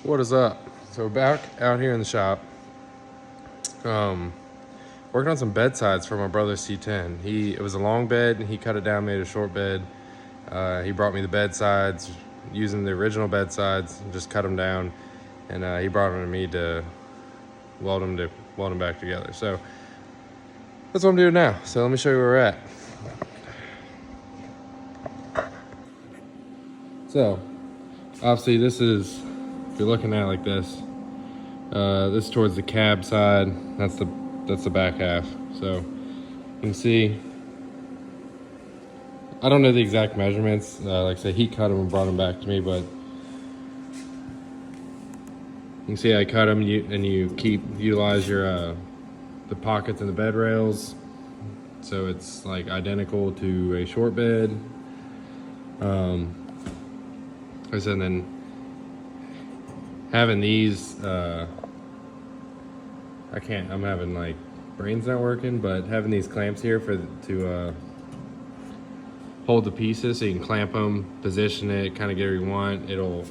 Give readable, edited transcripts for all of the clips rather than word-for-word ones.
What is up? So we're back out here in the shop, working on some bedsides for my brother's C10. It was a long bed, and he cut it down, made a short bed. He brought me the bedsides using the original bedsides, and just cut them down, and he brought them to me to weld them back together. So that's what I'm doing now. So let me show you where we're at. So obviously this is, if you're looking at it like this, this is towards the cab side. That's the back half. So you can see, I don't know the exact measurements. Like I said, he cut them and brought them back to me, but you can see I cut them, and you utilize your the pockets in the bed rails, so it's like identical to a short bed. Like I said, and then having these, I'm having like brains not working, but having these clamps here to hold the pieces, so you can clamp them, position it, kind of get where you want. It'll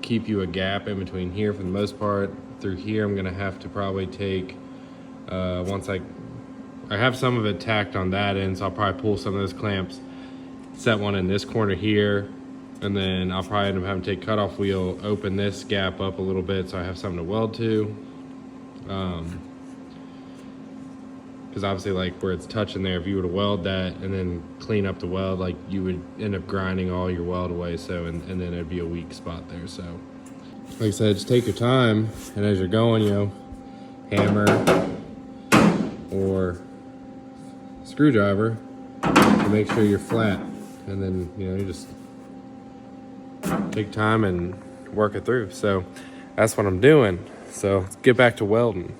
keep you a gap in between here for the most part. Through here, I'm gonna have to probably take, once I have some of it tacked on that end, so I'll probably pull some of those clamps, set one in this corner here, and then I'll probably end up having to take cutoff wheel, open this gap up a little bit so I have something to weld to. Because obviously, like where it's touching there, if you were to weld that and then clean up the weld, like you would end up grinding all your weld away. So, and then it'd be a weak spot there. So, like I said, just take your time, and as you're going, hammer or screwdriver to make sure you're flat, and then you just take time and work it through. So that's what I'm doing. So let's get back to welding.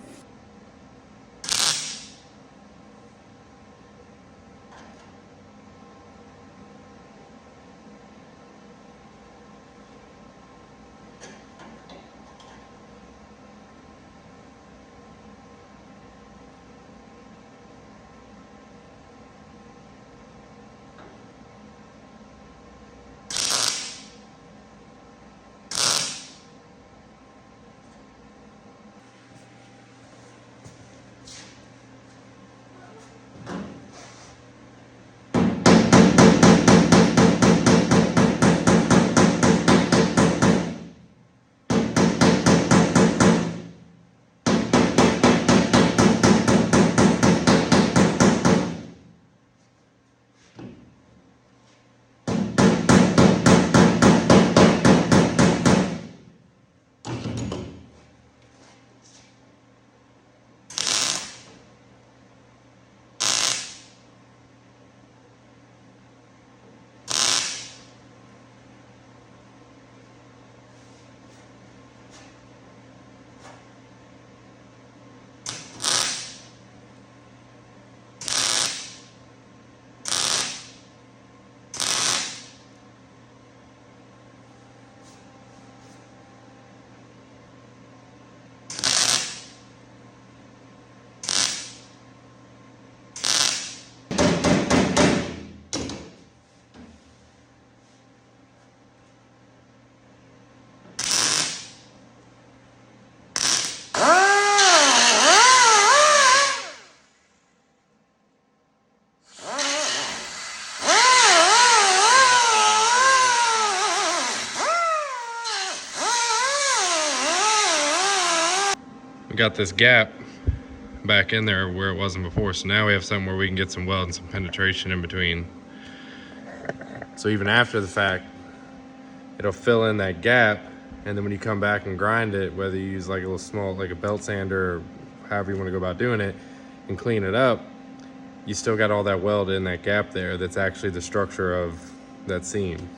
Got this gap back in there where it wasn't before, so now we have something where we can get some weld and some penetration in between, so even after the fact it'll fill in that gap, and then when you come back and grind it, whether you use like a little small, like a belt sander or however you want to go about doing it, and clean it up, you still got all that weld in that gap there that's actually the structure of that seam.